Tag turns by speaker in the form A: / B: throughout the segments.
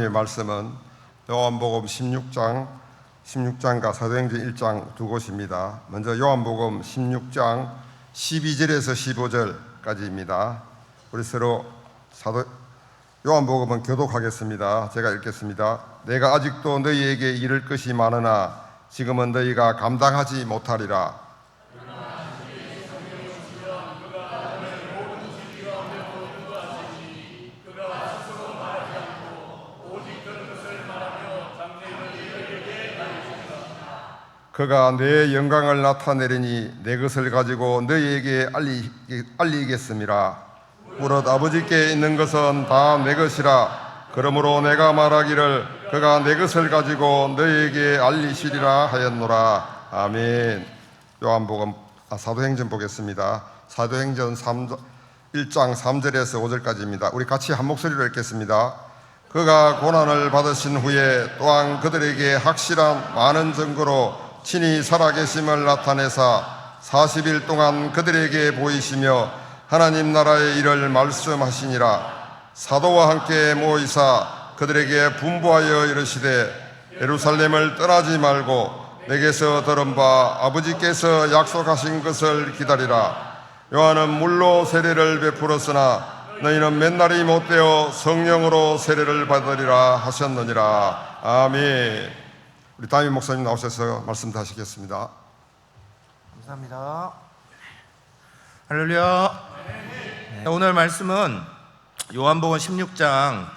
A: 하나님의 말씀은 요한복음 16장과 사도행전 1장 두 곳입니다. 먼저 요한복음 16장 12절에서 15절까지입니다. 우리 서로 요한복음은 교독하겠습니다. 제가 읽겠습니다. 내가 아직도 너희에게 이를 것이 많으나 지금은 너희가 감당하지 못하리라. 그가 내 영광을 나타내리니 내 것을 가지고 너희에게 알리겠음이라. 무릇 아버지께 있는 것은 다 내 것이라. 그러므로 내가 말하기를 그가 내 것을 가지고 너희에게 알리시리라 하였노라. 아멘. 요한복음 사도행전 보겠습니다. 사도행전 1장 3절에서 5절까지입니다. 우리 같이 한 목소리로 읽겠습니다. 그가 고난을 받으신 후에 또한 그들에게 확실한 많은 증거로 친히 살아계심을 나타내사 40일 동안 그들에게 보이시며 하나님 나라의 일을 말씀하시니라. 사도와 함께 모이사 그들에게 분부하여 이르시되 예루살렘을 떠나지 말고 내게서 들은 바 아버지께서 약속하신 것을 기다리라. 요한은 물로 세례를 베풀었으나 너희는 맨날이 못되어 성령으로 세례를 받으리라 하셨느니라. 아멘. 우리 담임 목사님 나오셔서 말씀 하시겠습니다.
B: 감사합니다. 할렐루야. 오늘 말씀은 요한복음 16장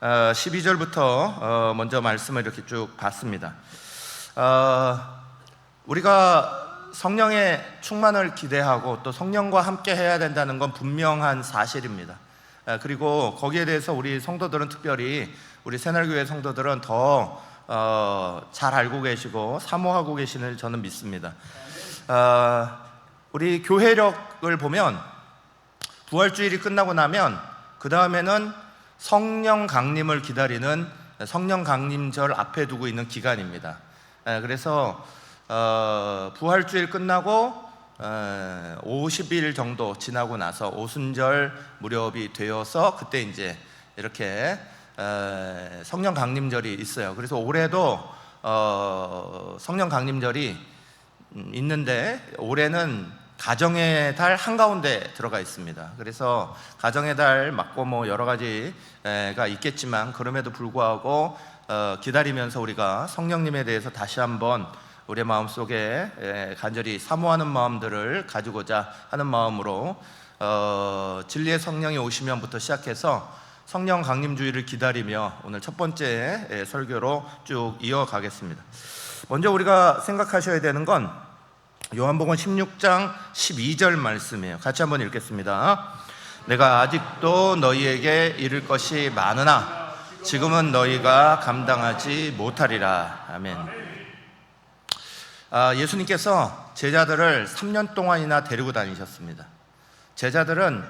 B: 12절부터 먼저 말씀을 이렇게 쭉 봤습니다. 우리가 성령의 충만을 기대하고 또 성령과 함께 해야 된다는 건 분명한 사실입니다. 그리고 거기에 대해서 우리 성도들은, 특별히 우리 새날교회 성도들은 더 잘 알고 계시고 사모하고 계시는 저는 믿습니다. 우리 교회력을 보면 부활주일이 끝나고 나면 그 다음에는 성령 강림을 기다리는 성령 강림절 앞에 두고 있는 기간입니다. 그래서 부활주일 끝나고 50일 정도 지나고 나서 오순절 무렵이 되어서 그때 이제 이렇게 성령 강림절이 있어요. 그래서 올해도 성령 강림절이 있는데 올해는 가정의 달 한가운데 들어가 있습니다. 그래서 가정의 달 맞고 뭐 여러 가지가 있겠지만 그럼에도 불구하고 기다리면서 우리가 성령님에 대해서 다시 한번 우리의 마음속에 간절히 사모하는 마음들을 가지고자 하는 마음으로 진리의 성령이 오시면부터 시작해서 성령 강림주의를 기다리며 오늘 첫 번째 설교로 쭉 이어가겠습니다. 먼저 우리가 생각하셔야 되는 건 요한복음 16장 12절 말씀이에요. 같이 한번 읽겠습니다. 내가 아직도 너희에게 이를 것이 많으나 지금은 너희가 감당하지 못하리라. 아멘. 예수님께서 제자들을 3년 동안이나 데리고 다니셨습니다. 제자들은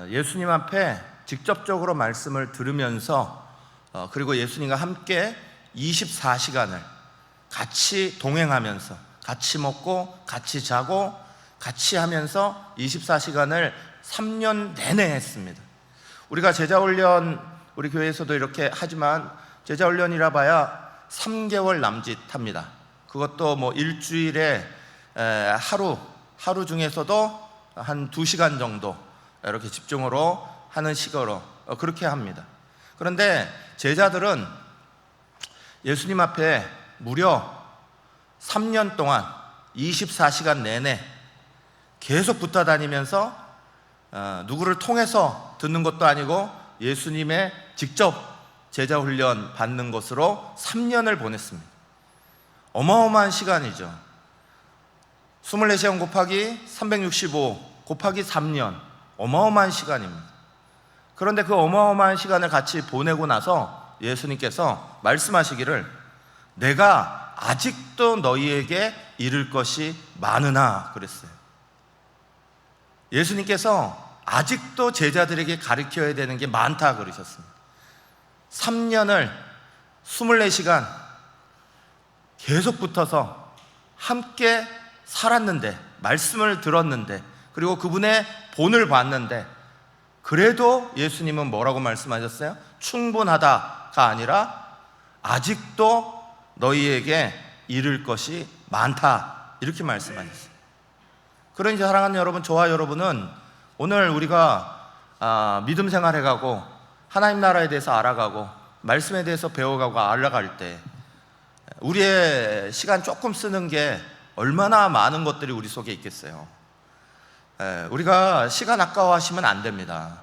B: 예수님 앞에 직접적으로 말씀을 들으면서 그리고 예수님과 함께 24시간을 같이 동행하면서 같이 먹고 같이 자고 같이 하면서 24시간을 3년 내내 했습니다. 우리가 제자훈련 우리 교회에서도 이렇게 하지만 제자훈련이라 봐야 3개월 남짓합니다. 그것도 뭐 일주일에 하루 중에서도 한 2시간 정도 이렇게 집중으로 하는 식으로 그렇게 합니다. 그런데 제자들은 예수님 앞에 무려 3년 동안 24시간 내내 계속 붙어 다니면서 누구를 통해서 듣는 것도 아니고 예수님의 직접 제자훈련 받는 것으로 3년을 보냈습니다. 어마어마한 시간이죠. 24시간 곱하기 365 곱하기 3년, 어마어마한 시간입니다. 그런데 그 어마어마한 시간을 같이 보내고 나서 예수님께서 말씀하시기를 내가 아직도 너희에게 이를 것이 많으나 그랬어요. 예수님께서 아직도 제자들에게 가르쳐야 되는 게 많다 그러셨습니다. 3년을 24시간 계속 붙어서 함께 살았는데, 말씀을 들었는데, 그리고 그분의 본을 봤는데, 그래도 예수님은 뭐라고 말씀하셨어요? 충분하다가 아니라 아직도 너희에게 이를 것이 많다, 이렇게 말씀하셨어요. 그러니 사랑하는 여러분, 저와 여러분은 오늘 우리가 믿음 생활해가고 하나님 나라에 대해서 알아가고 말씀에 대해서 배워가고 알아갈 때 우리의 시간 조금 쓰는 게 얼마나 많은 것들이 우리 속에 있겠어요. 우리가 시간 아까워하시면 안 됩니다.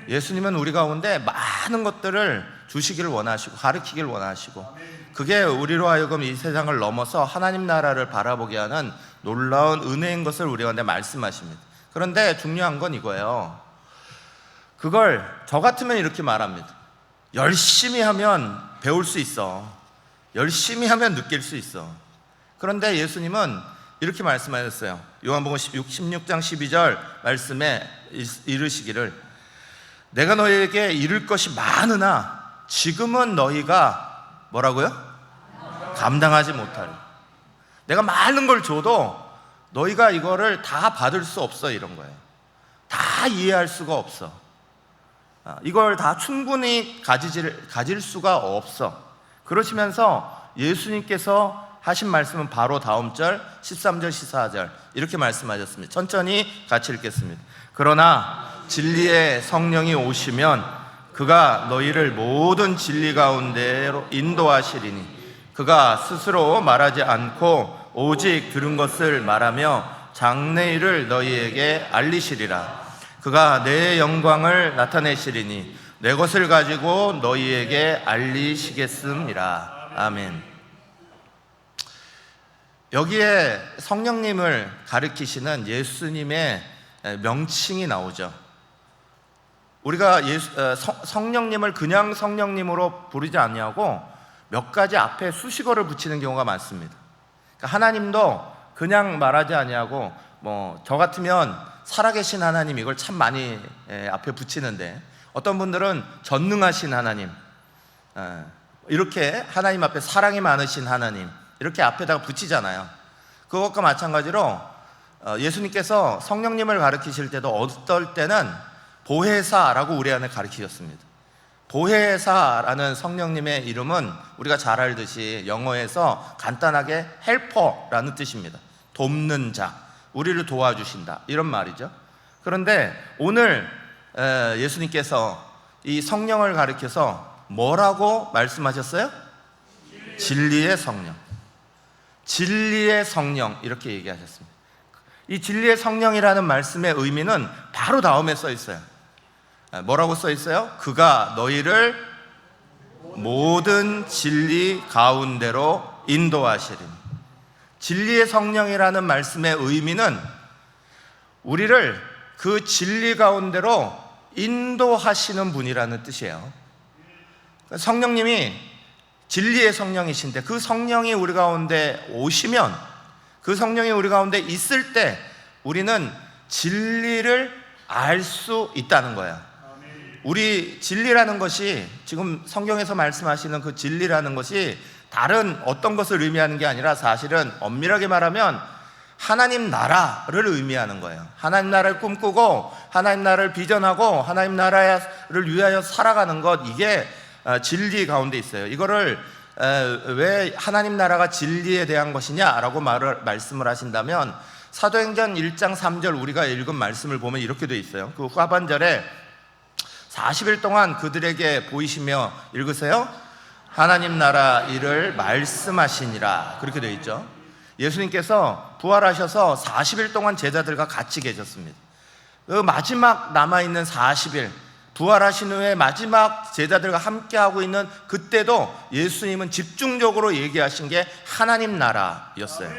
B: 예수님은 우리 가운데 많은 것들을 주시기를 원하시고 가르치기를 원하시고, 그게 우리로 하여금 이 세상을 넘어서 하나님 나라를 바라보게 하는 놀라운 은혜인 것을 우리 가운데 말씀하십니다. 그런데 중요한 건 이거예요. 그걸 저 같으면 이렇게 말합니다. 열심히 하면 배울 수 있어. 열심히 하면 느낄 수 있어. 그런데 예수님은 이렇게 말씀하셨어요. 요한복음 16장 12절 말씀에 이르시기를, 내가 너희에게 이룰 것이 많으나 지금은 너희가 뭐라고요? 감당하지 못하리. 내가 많은 걸 줘도 너희가 이거를 다 받을 수 없어, 이런 거예요. 다 이해할 수가 없어. 이걸 다 충분히 가질 수가 없어. 그러시면서 예수님께서 하신 말씀은 바로 다음 절 13절 14절 이렇게 말씀하셨습니다. 천천히 같이 읽겠습니다. 그러나 진리의 성령이 오시면 그가 너희를 모든 진리 가운데로 인도하시리니 그가 스스로 말하지 않고 오직 들은 것을 말하며 장래일을 너희에게 알리시리라. 그가 내 영광을 나타내시리니 내 것을 가지고 너희에게 알리시겠습니다. 아멘. 여기에 성령님을 가리키시는 예수님의 명칭이 나오죠. 우리가 성령님을 그냥 성령님으로 부르지 않냐고 몇 가지 앞에 수식어를 붙이는 경우가 많습니다. 그러니까 하나님도 그냥 말하지 않냐고, 저 같으면 살아계신 하나님, 이걸 참 많이 앞에 붙이는데, 어떤 분들은 전능하신 하나님, 이렇게 하나님 앞에 사랑이 많으신 하나님, 이렇게 앞에다가 붙이잖아요. 그것과 마찬가지로 예수님께서 성령님을 가르치실 때도 어떨 때는 보혜사라고 우리 안에 가르치셨습니다. 보혜사라는 성령님의 이름은 우리가 잘 알듯이 영어에서 간단하게 헬퍼라는 뜻입니다. 돕는 자, 우리를 도와주신다, 이런 말이죠. 그런데 오늘 예수님께서 이 성령을 가리켜서 뭐라고 말씀하셨어요? 진리의 성령. 진리의 성령, 이렇게 얘기하셨습니다. 이 진리의 성령이라는 말씀의 의미는 바로 다음에 써 있어요. 뭐라고 써 있어요? 그가 너희를 모든 진리 가운데로 인도하시리니. 진리의 성령이라는 말씀의 의미는 우리를 그 진리 가운데로 인도하시는 분이라는 뜻이에요. 성령님이 진리의 성령이신데 그 성령이 우리 가운데 오시면, 그 성령이 우리 가운데 있을 때 우리는 진리를 알 수 있다는 거예요. 우리 진리라는 것이, 지금 성경에서 말씀하시는 그 진리라는 것이 다른 어떤 것을 의미하는 게 아니라 사실은 엄밀하게 말하면 하나님 나라를 의미하는 거예요. 하나님 나라를 꿈꾸고 하나님 나라를 비전하고 하나님 나라를 위하여 살아가는 것, 이게 진리 가운데 있어요. 이거를 왜 하나님 나라가 진리에 대한 것이냐라고 말씀을 하신다면, 사도행전 1장 3절 우리가 읽은 말씀을 보면 이렇게 되어 있어요. 그 후반절에 40일 동안 그들에게 보이시며, 읽으세요. 하나님 나라 일을 말씀하시니라, 그렇게 되어 있죠. 예수님께서 부활하셔서 40일 동안 제자들과 같이 계셨습니다. 그 마지막 남아있는 40일, 부활하신 후에 마지막 제자들과 함께하고 있는 그때도 예수님은 집중적으로 얘기하신 게 하나님 나라였어요.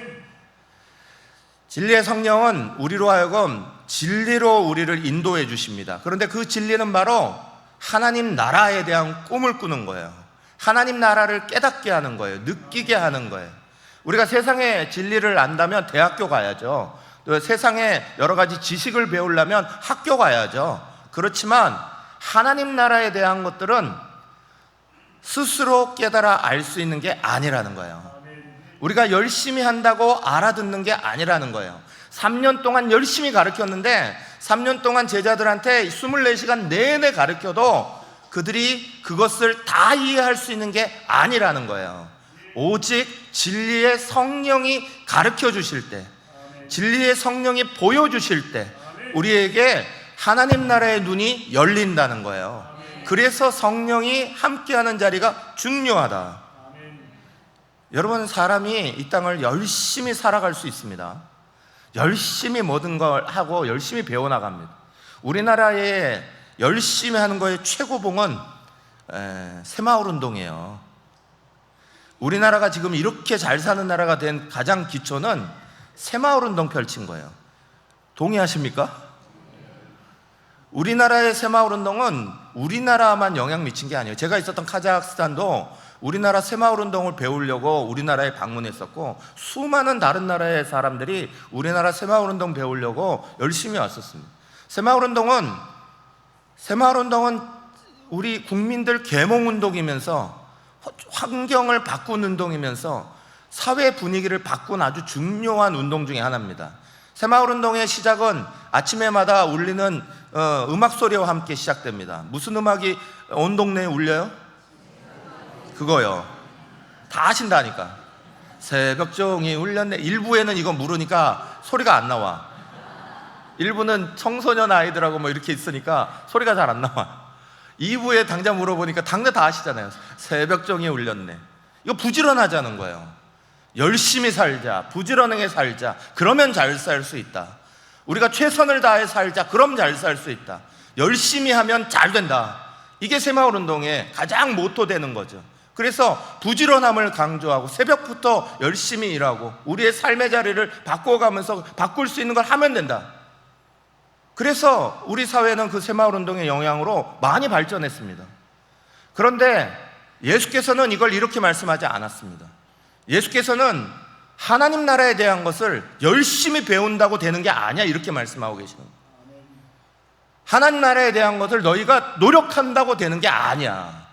B: 진리의 성령은 우리로 하여금 진리로 우리를 인도해 주십니다. 그런데 그 진리는 바로 하나님 나라에 대한 꿈을 꾸는 거예요. 하나님 나라를 깨닫게 하는 거예요. 느끼게 하는 거예요. 우리가 세상의 진리를 안다면 대학교 가야죠. 또 세상에 여러 가지 지식을 배우려면 학교 가야죠. 그렇지만 하나님 나라에 대한 것들은 스스로 깨달아 알 수 있는 게 아니라는 거예요. 우리가 열심히 한다고 알아듣는 게 아니라는 거예요. 3년 동안 열심히 가르쳤는데 3년 동안 제자들한테 24시간 내내 가르쳐도 그들이 그것을 다 이해할 수 있는 게 아니라는 거예요. 오직 진리의 성령이 가르쳐 주실 때, 진리의 성령이 보여주실 때 우리에게 하나님 나라의 눈이 열린다는 거예요. 그래서 성령이 함께하는 자리가 중요하다. 여러분, 사람이 이 땅을 열심히 살아갈 수 있습니다. 열심히 모든 걸 하고 열심히 배워나갑니다. 우리나라에 열심히 하는 거의 최고봉은 새마을운동이에요. 우리나라가 지금 이렇게 잘 사는 나라가 된 가장 기초는 새마을운동 펼친 거예요. 동의하십니까? 우리나라의 새마을운동은 우리나라만 영향 미친 게 아니에요. 제가 있었던 카자흐스탄도 우리나라 새마을운동을 배우려고 우리나라에 방문했었고, 수많은 다른 나라의 사람들이 우리나라 새마을운동 배우려고 열심히 왔었습니다. 새마을운동은 우리 국민들 계몽운동이면서 환경을 바꾼 운동이면서 사회 분위기를 바꾼 아주 중요한 운동 중에 하나입니다. 새마을운동의 시작은 아침에마다 울리는 음악 소리와 함께 시작됩니다. 무슨 음악이 온 동네에 울려요? 그거요. 다 아신다니까. 새벽종이 울렸네. 일부에는 이거 물으니까 소리가 안 나와. 일부는 청소년 아이들하고 뭐 이렇게 있으니까 소리가 잘 안 나와. 2부에 당장 물어보니까 당장 다 아시잖아요. 새벽종이 울렸네. 이거 부지런하자는 거예요. 열심히 살자, 부지런하게 살자, 그러면 잘 살 수 있다. 우리가 최선을 다해 살자, 그럼 잘 살 수 있다. 열심히 하면 잘 된다. 이게 새마을운동의 가장 모토 되는 거죠. 그래서 부지런함을 강조하고 새벽부터 열심히 일하고 우리의 삶의 자리를 바꿔가면서 바꿀 수 있는 걸 하면 된다. 그래서 우리 사회는 그 새마을운동의 영향으로 많이 발전했습니다. 그런데 예수께서는 이걸 이렇게 말씀하지 않았습니다. 예수께서는 하나님 나라에 대한 것을 열심히 배운다고 되는 게 아니야, 이렇게 말씀하고 계시는 거예요. 하나님 나라에 대한 것을 너희가 노력한다고 되는 게 아니야.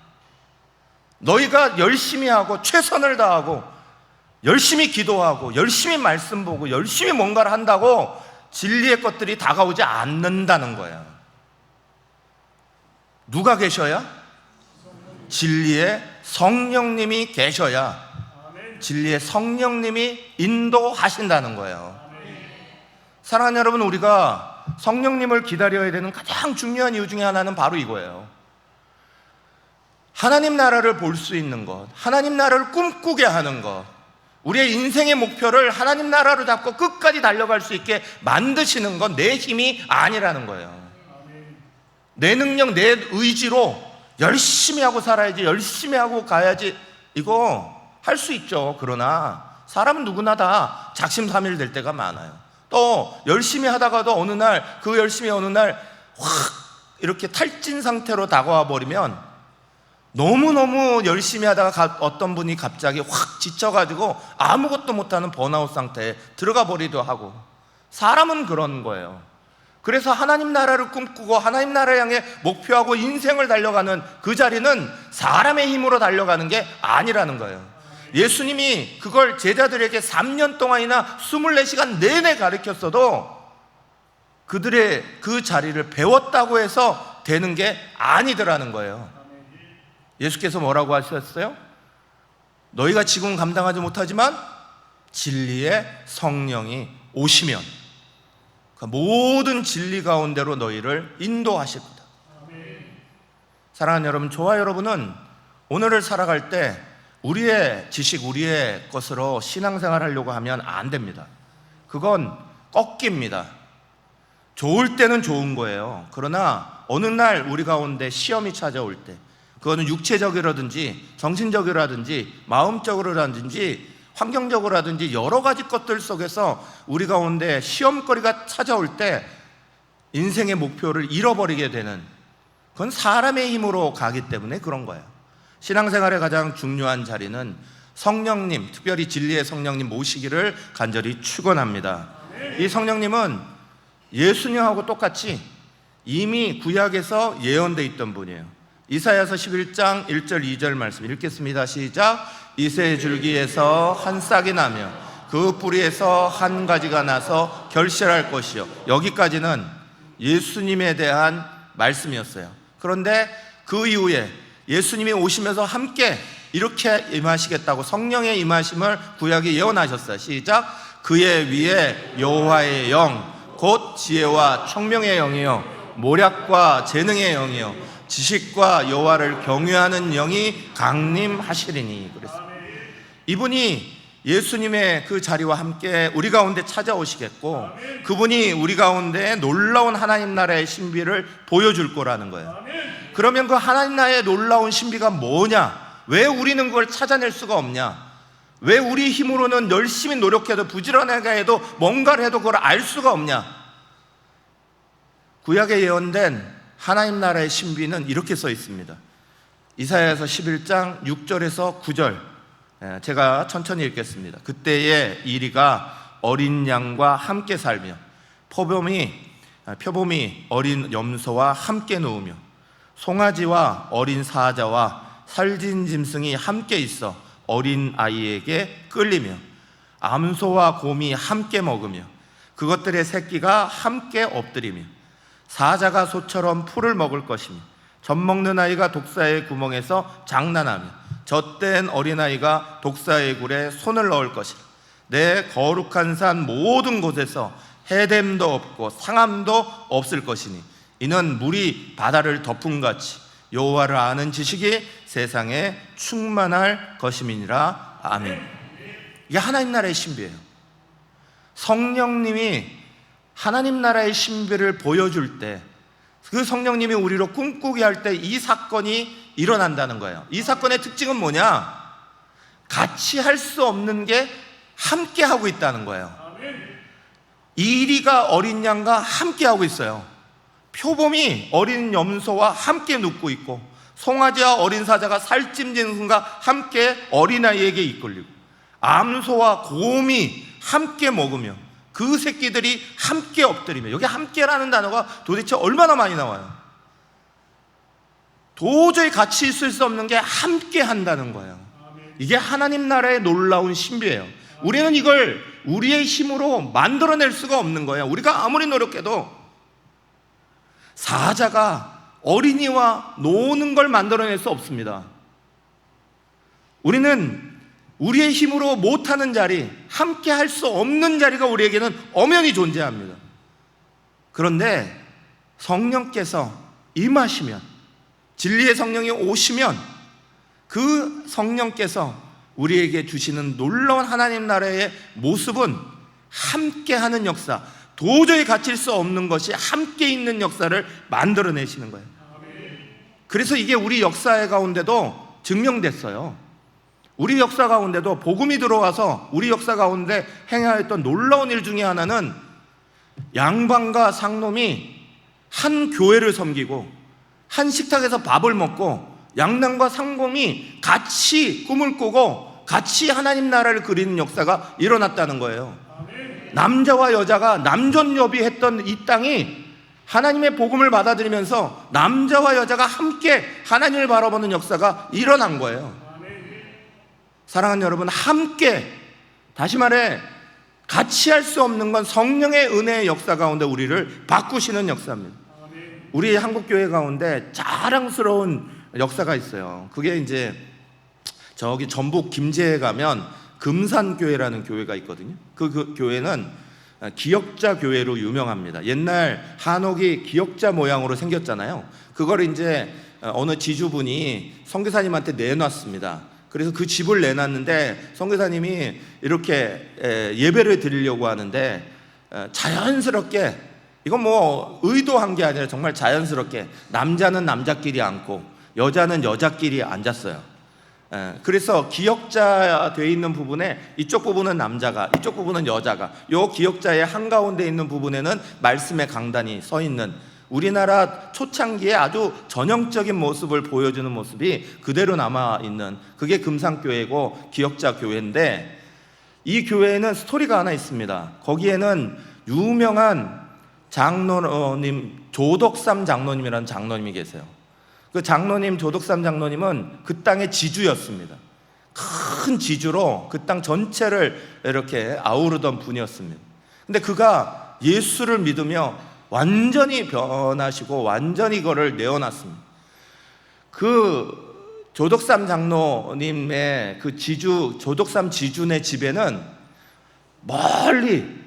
B: 너희가 열심히 하고 최선을 다하고 열심히 기도하고 열심히 말씀 보고 열심히 뭔가를 한다고 진리의 것들이 다가오지 않는다는 거야. 누가 계셔야? 진리의 성령님이 계셔야 진리의 성령님이 인도하신다는 거예요. 사랑하는 여러분, 우리가 성령님을 기다려야 되는 가장 중요한 이유 중에 하나는 바로 이거예요. 하나님 나라를 볼 수 있는 것, 하나님 나라를 꿈꾸게 하는 것, 우리의 인생의 목표를 하나님 나라로 잡고 끝까지 달려갈 수 있게 만드시는 건 내 힘이 아니라는 거예요. 내 능력, 내 의지로 열심히 하고 살아야지, 열심히 하고 가야지, 이거 할 수 있죠. 그러나 사람은 누구나 다 작심삼일 될 때가 많아요. 또 열심히 하다가도 어느 날, 그 열심히 어느 날 확 이렇게 탈진 상태로 다가와 버리면, 너무너무 열심히 하다가 어떤 분이 갑자기 확 지쳐가지고 아무것도 못하는 번아웃 상태에 들어가 버리기도 하고, 사람은 그런 거예요. 그래서 하나님 나라를 꿈꾸고 하나님 나라를 향해 목표하고 인생을 달려가는 그 자리는 사람의 힘으로 달려가는 게 아니라는 거예요. 예수님이 그걸 제자들에게 3년 동안이나 24시간 내내 가르쳤어도 그들의 그 자리를 배웠다고 해서 되는 게 아니더라는 거예요. 예수께서 뭐라고 하셨어요? 너희가 지금 감당하지 못하지만 진리의 성령이 오시면 그 모든 진리 가운데로 너희를 인도하실 거다. 사랑하는 여러분, 저와 여러분은 오늘을 살아갈 때 우리의 지식, 우리의 것으로 신앙생활 하려고 하면 안 됩니다. 그건 꺾입니다. 좋을 때는 좋은 거예요. 그러나 어느 날 우리 가운데 시험이 찾아올 때, 그거는 육체적이라든지 정신적이라든지 마음적으로라든지 환경적으로라든지 여러 가지 것들 속에서 우리 가운데 시험거리가 찾아올 때 인생의 목표를 잃어버리게 되는, 그건 사람의 힘으로 가기 때문에 그런 거예요. 신앙생활의 가장 중요한 자리는 성령님, 특별히 진리의 성령님 모시기를 간절히 축원합니다. 이 성령님은 예수님하고 똑같이 이미 구약에서 예언되어 있던 분이에요. 이사야서 11장 1절 2절 말씀 읽겠습니다. 시작. 이새의 줄기에서 한 싹이 나며 그 뿌리에서 한 가지가 나서 결실할 것이요. 여기까지는 예수님에 대한 말씀이었어요. 그런데 그 이후에 예수님이 오시면서 함께 이렇게 임하시겠다고 성령의 임하심을 구약에 예언하셨어요. 시작. 그의 위에 여호와의 영 곧 지혜와 청명의 영이요 모략과 재능의 영이요 지식과 여호와를 경외하는 영이 강림하시리니. 그랬어요. 이분이 예수님의 그 자리와 함께 우리 가운데 찾아오시겠고, 그분이 우리 가운데 놀라운 하나님 나라의 신비를 보여줄 거라는 거예요. 그러면 그 하나님 나라의 놀라운 신비가 뭐냐? 왜 우리는 그걸 찾아낼 수가 없냐? 왜 우리 힘으로는 열심히 노력해도 부지런하게 해도 뭔가를 해도 그걸 알 수가 없냐? 구약에 예언된 하나님 나라의 신비는 이렇게 써 있습니다. 이사야서 11장 6절에서 9절, 제가 천천히 읽겠습니다. 그때에 이리가 어린 양과 함께 살며 표범이 어린 염소와 함께 누우며 송아지와 어린 사자와 살진 짐승이 함께 있어 어린 아이에게 끌리며 암소와 곰이 함께 먹으며 그것들의 새끼가 함께 엎드리며 사자가 소처럼 풀을 먹을 것이며 젖 먹는 아이가 독사의 구멍에서 장난하며 젖된 어린아이가 독사의 굴에 손을 넣을 것이라. 내 거룩한 산 모든 곳에서 해됨도 없고 상함도 없을 것이니 이는 물이 바다를 덮음같이 여호와를 아는 지식이 세상에 충만할 것임이니라. 아멘. 이게 하나님 나라의 신비예요. 성령님이 하나님 나라의 신비를 보여줄 때, 그 성령님이 우리로 꿈꾸게 할 때 이 사건이 일어난다는 거예요. 이 사건의 특징은 뭐냐? 같이 할 수 없는 게 함께 하고 있다는 거예요. 이리가 어린 양과 함께 하고 있어요. 표범이 어린 염소와 함께 눕고 있고 송아지와 어린 사자가 살찜 짐승과 함께 어린아이에게 이끌리고 암소와 곰이 함께 먹으며 그 새끼들이 함께 엎드리며, 여기 함께라는 단어가 도대체 얼마나 많이 나와요. 도저히 같이 있을 수 없는 게 함께 한다는 거예요. 이게 하나님 나라의 놀라운 신비예요. 우리는 이걸 우리의 힘으로 만들어낼 수가 없는 거예요. 우리가 아무리 노력해도 사자가 어린이와 노는 걸 만들어낼 수 없습니다. 우리는 우리의 힘으로 못하는 자리, 함께 할 수 없는 자리가 우리에게는 엄연히 존재합니다. 그런데 성령께서 임하시면, 진리의 성령이 오시면 그 성령께서 우리에게 주시는 놀라운 하나님 나라의 모습은 함께하는 역사, 도저히 갖출 수 없는 것이 함께 있는 역사를 만들어내시는 거예요. 그래서 이게 우리 역사 가운데도 증명됐어요. 우리 역사 가운데도 복음이 들어와서 우리 역사 가운데 행하였던 놀라운 일 중에 하나는 양반과 상놈이 한 교회를 섬기고 한 식탁에서 밥을 먹고 양남과 상공이 같이 꿈을 꾸고 같이 하나님 나라를 그리는 역사가 일어났다는 거예요. 남자와 여자가 남존여비했던 이 땅이 하나님의 복음을 받아들이면서 남자와 여자가 함께 하나님을 바라보는 역사가 일어난 거예요. 사랑하는 여러분, 함께, 다시 말해 같이 할 수 없는 건 성령의 은혜의 역사 가운데 우리를 바꾸시는 역사입니다. 우리 한국교회 가운데 자랑스러운 역사가 있어요. 그게 이제 저기 전북 김제에 가면 금산교회라는 교회가 있거든요. 그 교회는 기역자 교회로 유명합니다. 옛날 한옥이 기역자 모양으로 생겼잖아요. 그걸 이제 어느 지주분이 선교사님한테 내놨습니다. 그래서 그 집을 내놨는데 선교사님이 이렇게 예배를 드리려고 하는데 자연스럽게, 이건 뭐 의도한 게 아니라 정말 자연스럽게 남자는 남자끼리 앉고 여자는 여자끼리 앉았어요. 그래서 기역자 돼 있는 부분에 이쪽 부분은 남자가, 이쪽 부분은 여자가, 요 기역자의 한가운데 있는 부분에는 말씀의 강단이 서 있는, 우리나라 초창기에 아주 전형적인 모습을 보여주는 모습이 그대로 남아있는, 그게 금산교회고 기역자 교회인데, 이 교회에는 스토리가 하나 있습니다. 거기에는 유명한 장로님, 조덕삼 장로님이라는 장로님이 계세요. 그 장로님, 조덕삼 장로님은 그 땅의 지주였습니다. 큰 지주로 그 땅 전체를 이렇게 아우르던 분이었습니다. 근데 그가 예수를 믿으며 완전히 변하시고 완전히 그거를 내어놨습니다. 그 조덕삼 장로님의 그 조덕삼 지주네 집에는 멀리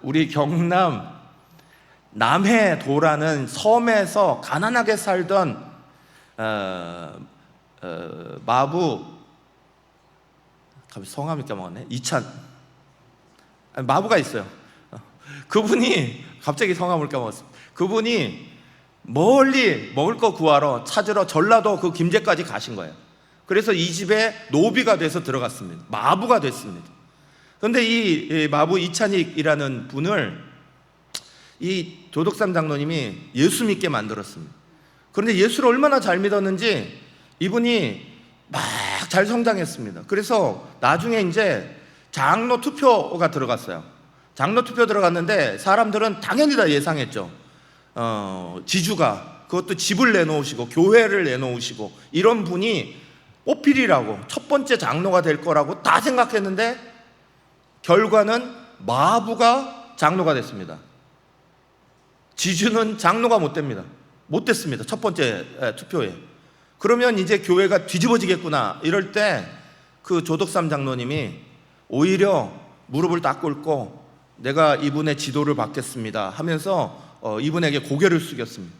B: 우리 경남 남해도라는 섬에서 가난하게 살던 마부, 갑자기 성함이 까먹었네. 마부가 있어요. 그분이 갑자기 성함을 까먹었습니다. 그분이 멀리 먹을 거 구하러 찾으러 전라도 그 김제까지 가신 거예요. 그래서 이 집에 노비가 돼서 들어갔습니다. 마부가 됐습니다. 그런데 이 마부 이찬익이라는 분을 이 조덕삼 장로님이 예수 믿게 만들었습니다. 그런데 예수를 얼마나 잘 믿었는지 이분이 막 잘 성장했습니다. 그래서 나중에 이제 장로 투표가 들어갔어요. 장로 투표 들어갔는데 사람들은 당연히 다 예상했죠. 지주가 그것도 집을 내놓으시고 교회를 내놓으시고 이런 분이 뽑히리라고, 첫 번째 장로가 될 거라고 다 생각했는데 결과는 마부가 장로가 됐습니다. 지주는 장로가 못 됐습니다. 첫 번째 투표에. 그러면 이제 교회가 뒤집어지겠구나 이럴 때 그 조덕삼 장로님이 오히려 무릎을 딱 꿇고 내가 이분의 지도를 받겠습니다 하면서 이분에게 고개를 숙였습니다.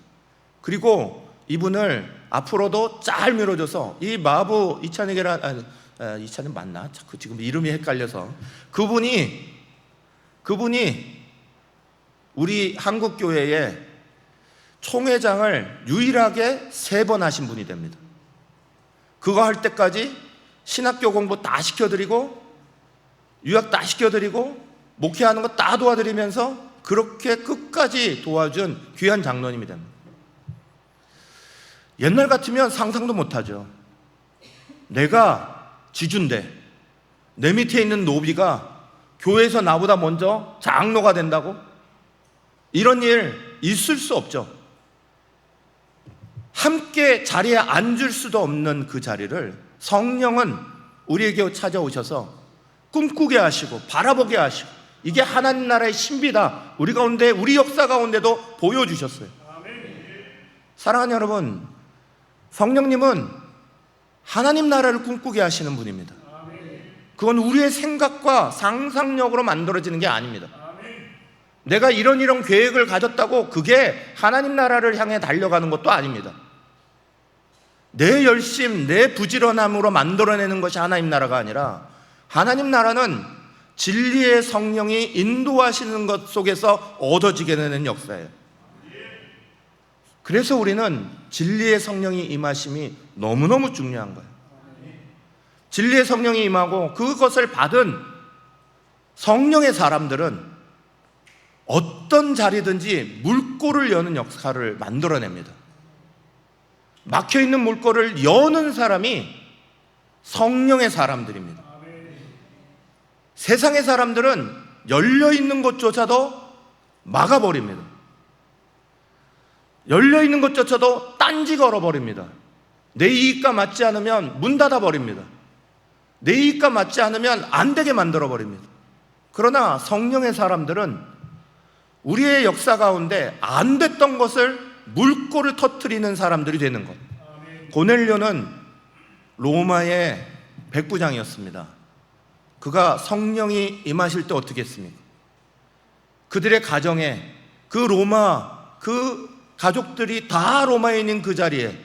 B: 그리고 이분을 앞으로도 잘 밀어줘서 이 마부 이찬익 맞나? 자꾸 지금 이름이 헷갈려서 그분이 우리 한국교회의 총회장을 유일하게 3번 하신 분이 됩니다. 그거 할 때까지 신학교 공부 다 시켜드리고 유학 다 시켜드리고 목회하는 거 다 도와드리면서 그렇게 끝까지 도와준 귀한 장로님이 됩니다. 옛날 같으면 상상도 못하죠. 내가 지주인데 내 밑에 있는 노비가 교회에서 나보다 먼저 장로가 된다고? 이런 일 있을 수 없죠. 함께 자리에 앉을 수도 없는 그 자리를 성령은 우리에게 찾아오셔서 꿈꾸게 하시고 바라보게 하시고 이게 하나님 나라의 신비다, 우리 가운데, 우리 역사 가운데도 보여주셨어요. 사랑하는 여러분, 성령님은 하나님 나라를 꿈꾸게 하시는 분입니다. 그건 우리의 생각과 상상력으로 만들어지는 게 아닙니다. 내가 이런 계획을 가졌다고 그게 하나님 나라를 향해 달려가는 것도 아닙니다. 내 열심, 내 부지런함으로 만들어내는 것이 하나님 나라가 아니라 하나님 나라는 진리의 성령이 인도하시는 것 속에서 얻어지게 되는 역사예요. 그래서 우리는 진리의 성령이 임하심이 너무너무 중요한 거예요. 진리의 성령이 임하고 그것을 받은 성령의 사람들은 어떤 자리든지 물꼬를 여는 역할을 만들어냅니다. 막혀있는 물꼬를 여는 사람이 성령의 사람들입니다. 세상의 사람들은 열려있는 것조차도 막아버립니다. 열려있는 것조차도 딴지 걸어버립니다. 내 이익과 맞지 않으면 문 닫아버립니다. 내 이익과 맞지 않으면 안 되게 만들어버립니다. 그러나 성령의 사람들은 우리의 역사 가운데 안 됐던 것을 물꼬를 터뜨리는 사람들이 되는 것. 고넬료는 로마의 백부장이었습니다. 그가 성령이 임하실 때 어떻게 했습니까? 그들의 가정에 그 가족들이 다 로마에 있는 그 자리에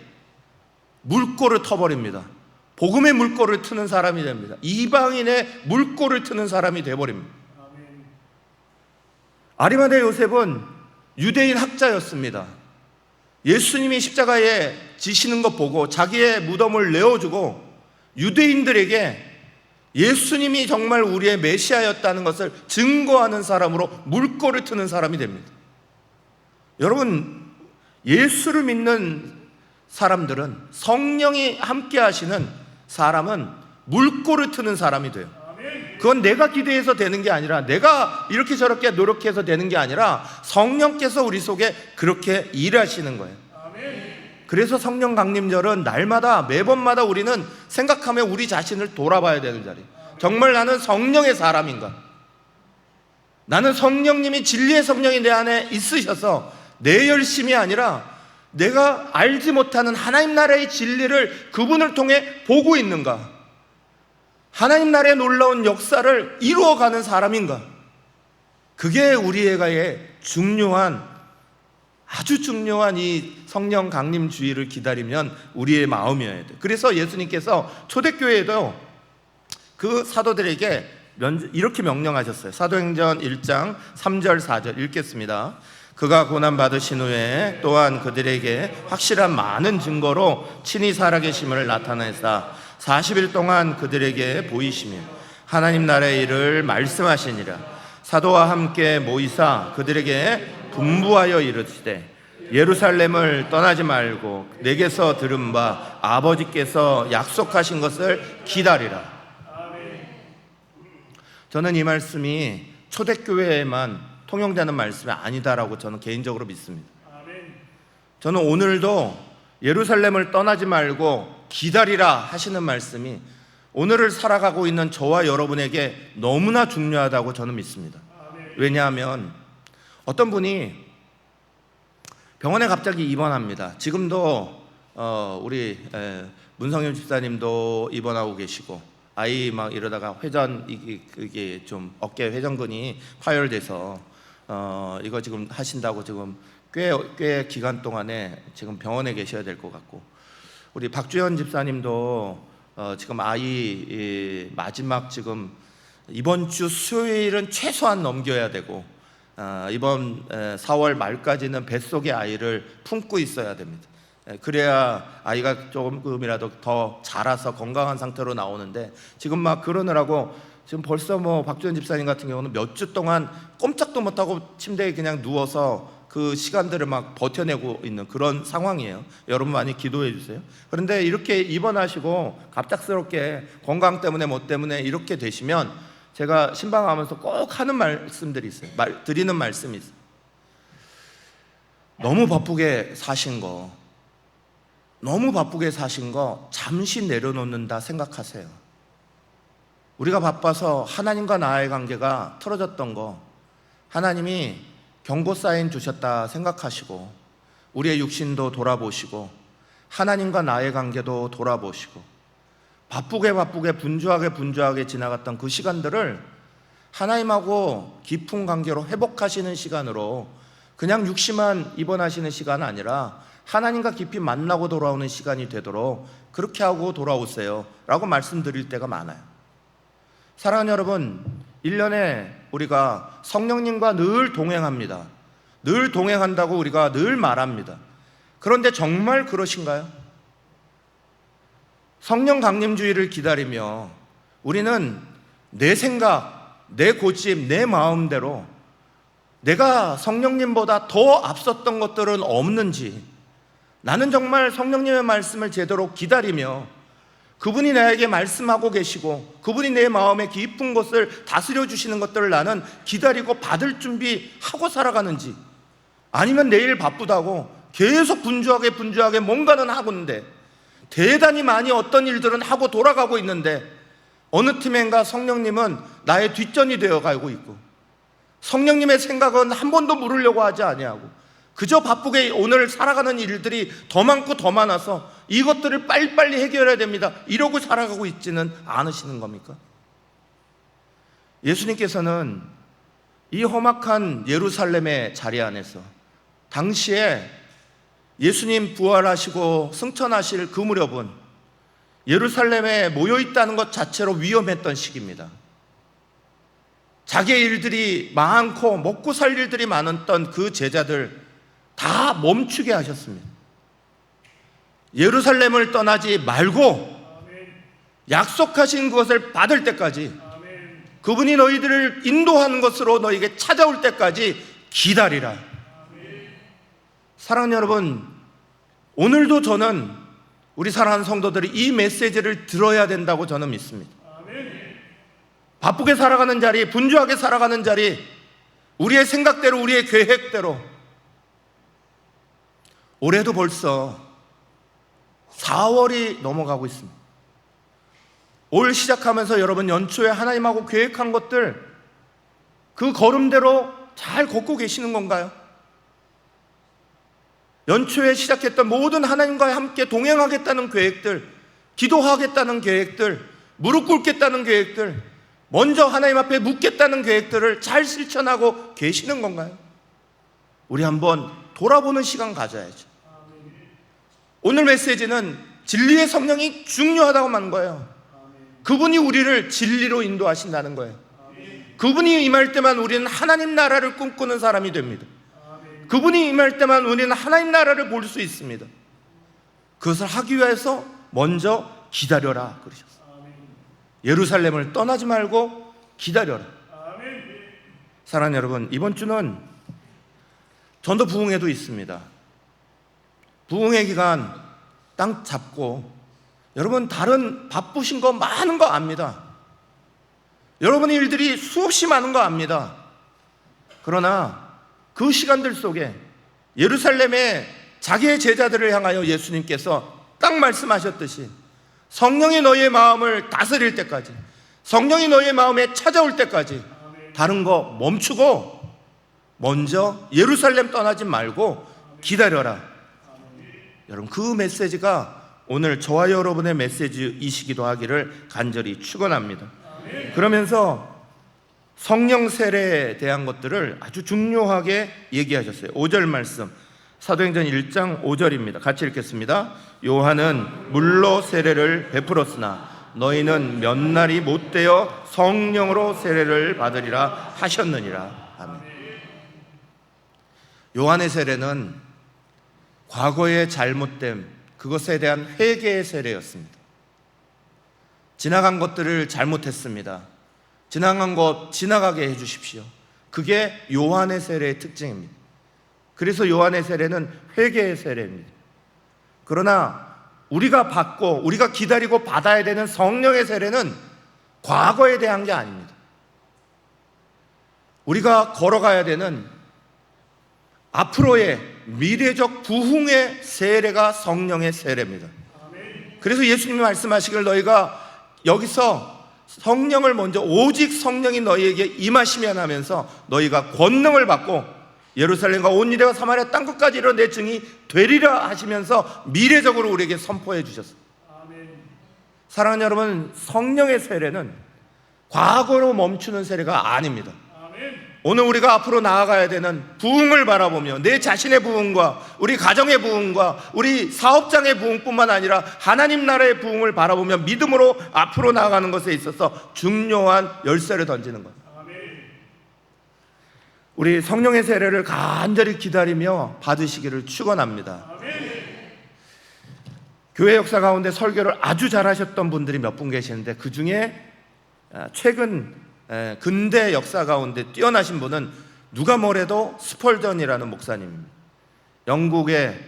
B: 물꼬를 터버립니다. 복음의 물꼬를 트는 사람이 됩니다. 이방인의 물꼬를 트는 사람이 되어버립니다. 아리마대 요셉은 유대인 학자였습니다. 예수님이 십자가에 지시는 것 보고 자기의 무덤을 내어주고 유대인들에게 예수님이 정말 우리의 메시아였다는 것을 증거하는 사람으로 물꼬를 트는 사람이 됩니다. 여러분, 예수를 믿는 사람들은, 성령이 함께 하시는 사람은 물꼬를 트는 사람이 돼요. 그건 내가 기대해서 되는 게 아니라, 내가 이렇게 저렇게 노력해서 되는 게 아니라 성령께서 우리 속에 그렇게 일하시는 거예요. 그래서 성령 강림절은 날마다, 매번마다 우리는 생각하며 우리 자신을 돌아봐야 되는 자리. 정말 나는 성령의 사람인가? 나는 성령님이, 진리의 성령이 내 안에 있으셔서 내 열심이 아니라 내가 알지 못하는 하나님 나라의 진리를 그분을 통해 보고 있는가? 하나님 나라의 놀라운 역사를 이루어가는 사람인가? 그게 우리에게의 아주 중요한 이 성령 강림주의를 기다리면 우리의 마음이어야 돼. 그래서 예수님께서 초대교회에도 그 사도들에게 이렇게 명령하셨어요. 사도행전 1장 3절 4절 읽겠습니다. 그가 고난받으신 후에 또한 그들에게 확실한 많은 증거로 친히 살아계심을 나타내사 40일 동안 그들에게 보이시며 하나님 나라의 일을 말씀하시니라. 사도와 함께 모이사 그들에게 분부하여 이르시되 예루살렘을 떠나지 말고 내게서 들은 바 아버지께서 약속하신 것을 기다리라. 저는 이 말씀이 초대교회에만 통용되는 말씀이 아니다라고 저는 개인적으로 믿습니다. 저는 오늘도 예루살렘을 떠나지 말고 기다리라 하시는 말씀이 오늘을 살아가고 있는 저와 여러분에게 너무나 중요하다고 저는 믿습니다. 왜냐하면 어떤 분이 병원에 갑자기 입원합니다. 지금도 우리 문성윤 집사님도 입원하고 계시고 아이 막 이러다가 이게 좀 어깨 회전근이 파열돼서 이거 지금 하신다고 지금 꽤 기간 동안에 지금 병원에 계셔야 될 것 같고, 우리 박주현 집사님도 지금 아이 마지막 지금 이번 주 수요일은 최소한 넘겨야 되고 이번 4월 말까지는 뱃속의 아이를 품고 있어야 됩니다. 그래야 아이가 조금이라도 더 자라서 건강한 상태로 나오는데, 지금 막 그러느라고 지금 벌써 뭐 박주현 집사님 같은 경우는 몇 주 동안 꼼짝도 못하고 침대에 그냥 누워서 그 시간들을 막 버텨내고 있는 그런 상황이에요. 여러분 많이 기도해 주세요. 그런데 이렇게 입원하시고 갑작스럽게 건강 때문에 뭐 때문에 이렇게 되시면 제가 신방하면서 꼭 하는 말씀들이 있어요. 드리는 말씀이 있어요. 너무 바쁘게 사신 거 잠시 내려놓는다 생각하세요. 우리가 바빠서 하나님과 나의 관계가 틀어졌던 거 하나님이 경고 사인 주셨다 생각하시고, 우리의 육신도 돌아보시고 하나님과 나의 관계도 돌아보시고, 바쁘게 분주하게 지나갔던 그 시간들을 하나님하고 깊은 관계로 회복하시는 시간으로, 그냥 육신만 입원하시는 시간은 아니라 하나님과 깊이 만나고 돌아오는 시간이 되도록 그렇게 하고 돌아오세요 라고 말씀드릴 때가 많아요. 사랑하는 여러분, 1년에 우리가 성령님과 늘 동행합니다. 늘 동행한다고 우리가 늘 말합니다. 그런데 정말 그러신가요? 성령 강림주의를 기다리며 우리는 내 생각, 내 고집, 내 마음대로 내가 성령님보다 더 앞섰던 것들은 없는지, 나는 정말 성령님의 말씀을 제대로 기다리며 그분이 나에게 말씀하고 계시고 그분이 내 마음의 깊은 곳을 다스려 주시는 것들을 나는 기다리고 받을 준비하고 살아가는지, 아니면 내일 바쁘다고 계속 분주하게 뭔가는 하고 있는데, 대단히 많이 어떤 일들은 하고 돌아가고 있는데 어느 팀엔가 성령님은 나의 뒷전이 되어 가고 있고, 성령님의 생각은 한 번도 물으려고 하지 아니하고 그저 바쁘게 오늘 살아가는 일들이 더 많고 더 많아서 이것들을 빨리빨리 해결해야 됩니다 이러고 살아가고 있지는 않으시는 겁니까? 예수님께서는 이 험악한 예루살렘의 자리 안에서 당시에 예수님 부활하시고 승천하실 그 무렵은 예루살렘에 모여있다는 것 자체로 위험했던 시기입니다. 자기의 일들이 많고 먹고 살 일들이 많았던 그 제자들 다 멈추게 하셨습니다. 예루살렘을 떠나지 말고 약속하신 것을 받을 때까지, 그분이 너희들을 인도하는 것으로 너희에게 찾아올 때까지 기다리라. 사랑하는 여러분, 오늘도 저는 우리 사랑하는 성도들이 이 메시지를 들어야 된다고 저는 믿습니다. 바쁘게 살아가는 자리, 분주하게 살아가는 자리, 우리의 생각대로, 우리의 계획대로. 올해도 벌써 4월이 넘어가고 있습니다. 올 시작하면서 여러분 연초에 하나님하고 계획한 것들 그 걸음대로 잘 걷고 계시는 건가요? 연초에 시작했던 모든 하나님과 함께 동행하겠다는 계획들, 기도하겠다는 계획들, 무릎 꿇겠다는 계획들, 먼저 하나님 앞에 묻겠다는 계획들을 잘 실천하고 계시는 건가요? 우리 한번 돌아보는 시간 가져야죠. 오늘 메시지는 진리의 성령이 중요하다고 만 거예요. 그분이 우리를 진리로 인도하신다는 거예요. 그분이 임할 때만 우리는 하나님 나라를 꿈꾸는 사람이 됩니다. 그분이 임할 때만 우리는 하나님 나라를 볼 수 있습니다. 그것을 하기 위해서 먼저 기다려라 그러셨어요. 예루살렘을 떠나지 말고 기다려라. 사랑하는 여러분, 이번 주는 전도 부흥회도 있습니다. 부흥회 기간 땅 잡고, 여러분 다른 바쁘신 거 많은 거 압니다. 여러분의 일들이 수없이 많은 거 압니다. 그러나 그 시간들 속에 예루살렘의 자기의 제자들을 향하여 예수님께서 딱 말씀하셨듯이 성령이 너희의 마음을 다스릴 때까지, 성령이 너희의 마음에 찾아올 때까지 다른 거 멈추고 먼저 예루살렘 떠나지 말고 기다려라. 여러분, 그 메시지가 오늘 저와 여러분의 메시지이시기도 하기를 간절히 축원합니다. 그러면서 성령 세례에 대한 것들을 아주 중요하게 얘기하셨어요. 5절 말씀, 사도행전 1장 5절입니다. 같이 읽겠습니다. 요한은 물로 세례를 베풀었으나 너희는 몇 날이 못 되어 성령으로 세례를 받으리라 하셨느니라. 아멘. 요한의 세례는 과거의 잘못됨, 그것에 대한 회개의 세례였습니다. 지나간 것들을 잘못했습니다. 지나간 것 지나가게 해주십시오. 그게 요한의 세례의 특징입니다. 그래서 요한의 세례는 회개의 세례입니다. 그러나 우리가 받고 우리가 기다리고 받아야 되는 성령의 세례는 과거에 대한 게 아닙니다. 우리가 걸어가야 되는 앞으로의 미래적 부흥의 세례가 성령의 세례입니다. 그래서 예수님이 말씀하시길 너희가 여기서 성령을 먼저, 오직 성령이 너희에게 임하시면 하면서 너희가 권능을 받고 예루살렘과 온 유대와 사마리아 땅끝까지 이르러 내 증이 되리라 하시면서 미래적으로 우리에게 선포해 주셨습니다. 사랑하는 여러분, 성령의 세례는 과거로 멈추는 세례가 아닙니다. 오늘 우리가 앞으로 나아가야 되는 부흥을 바라보며 내 자신의 부흥과 우리 가정의 부흥과 우리 사업장의 부흥뿐만 아니라 하나님 나라의 부흥을 바라보며 믿음으로 앞으로 나아가는 것에 있어서 중요한 열쇠를 던지는 것. 우리 성령의 세례를 간절히 기다리며 받으시기를 축원합니다. 교회 역사 가운데 설교를 아주 잘하셨던 분들이 몇 분 계시는데, 그 중에 최근 근대 역사 가운데 뛰어나신 분은 누가 뭐래도 스펄전이라는 목사님입니다. 영국의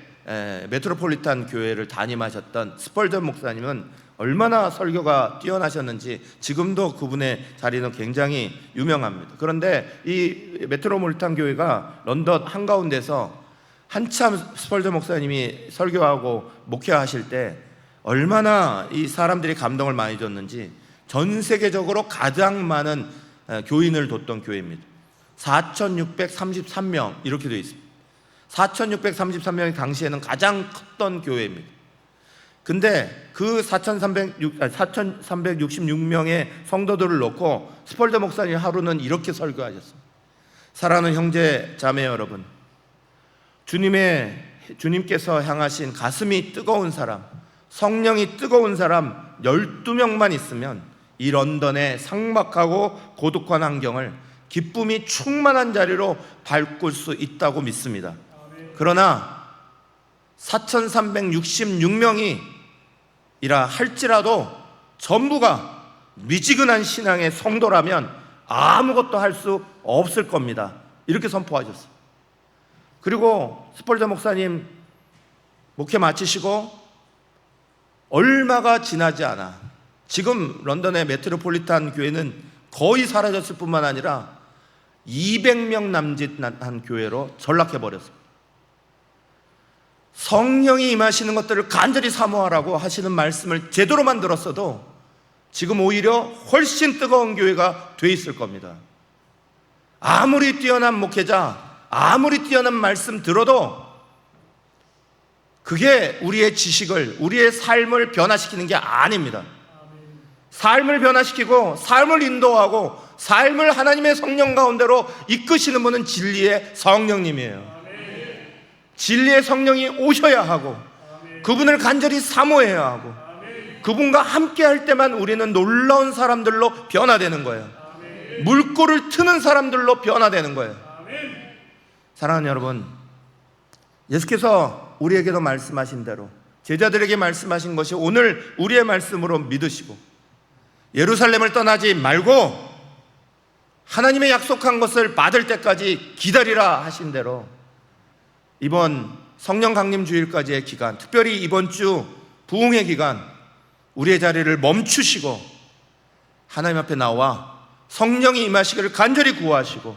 B: 메트로폴리탄 교회를 담임하셨던 스펄전 목사님은 얼마나 설교가 뛰어나셨는지 지금도 그분의 자리는 굉장히 유명합니다. 그런데 이 메트로폴리탄 교회가 런던 한가운데서 한참 스펄전 목사님이 설교하고 목회하실 때 얼마나 이 사람들이 감동을 많이 줬는지 전 세계적으로 가장 많은 교인을 뒀던 교회입니다. 4,633명 이렇게 되어 있습니다. 4,633명이 당시에는 가장 컸던 교회입니다. 근데 그 4,366명의 성도들을 놓고 스펄전 목사님 하루는 이렇게 설교하셨습니다. 사랑하는 형제 자매 여러분, 주님께서 향하신 가슴이 뜨거운 사람, 성령이 뜨거운 사람 12명만 있으면 이 런던의 삭막하고 고독한 환경을 기쁨이 충만한 자리로 바꿀 수 있다고 믿습니다. 그러나 4,366명이 이라 할지라도 전부가 미지근한 신앙의 성도라면 아무것도 할 수 없을 겁니다. 이렇게 선포하셨어요. 그리고 스펄전 목사님 목회 마치시고 얼마가 지나지 않아 지금 런던의 메트로폴리탄 교회는 거의 사라졌을 뿐만 아니라 200명 남짓한 교회로 전락해버렸습니다. 성령이 임하시는 것들을 간절히 사모하라고 하시는 말씀을 제대로만 들었어도 지금 오히려 훨씬 뜨거운 교회가 돼 있을 겁니다. 아무리 뛰어난 목회자, 아무리 뛰어난 말씀 들어도 그게 우리의 지식을, 우리의 삶을 변화시키는 게 아닙니다. 삶을 변화시키고 삶을 인도하고 삶을 하나님의 성령 가운데로 이끄시는 분은 진리의 성령님이에요. 진리의 성령이 오셔야 하고 그분을 간절히 사모해야 하고 그분과 함께 할 때만 우리는 놀라운 사람들로 변화되는 거예요. 물꼬를 트는 사람들로 변화되는 거예요. 사랑하는 여러분, 예수께서 우리에게도 말씀하신 대로 제자들에게 말씀하신 것이 오늘 우리의 말씀으로 믿으시고 예루살렘을 떠나지 말고 하나님의 약속한 것을 받을 때까지 기다리라 하신 대로 이번 성령 강림 주일까지의 기간, 특별히 이번 주 부흥의 기간 우리의 자리를 멈추시고 하나님 앞에 나와 성령이 임하시기를 간절히 구하시고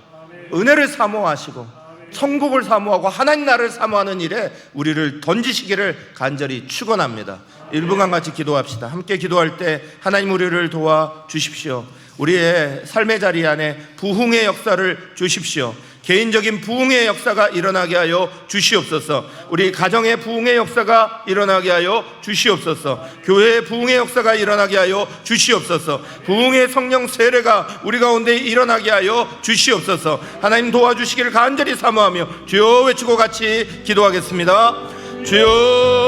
B: 은혜를 사모하시고 천국을 사모하고 하나님 나라를 사모하는 일에 우리를 던지시기를 간절히 축원합니다. 1분간 같이 기도합시다. 함께 기도할 때 하나님 우리를 도와주십시오. 우리의 삶의 자리 안에 부흥의 역사를 주십시오. 개인적인 부흥의 역사가 일어나게 하여 주시옵소서. 우리 가정의 부흥의 역사가 일어나게 하여 주시옵소서. 교회의 부흥의 역사가 일어나게 하여 주시옵소서. 부흥의 성령 세례가 우리 가운데 일어나게 하여 주시옵소서. 하나님 도와주시기를 간절히 사모하며 주여 외치고 같이 기도하겠습니다. 주여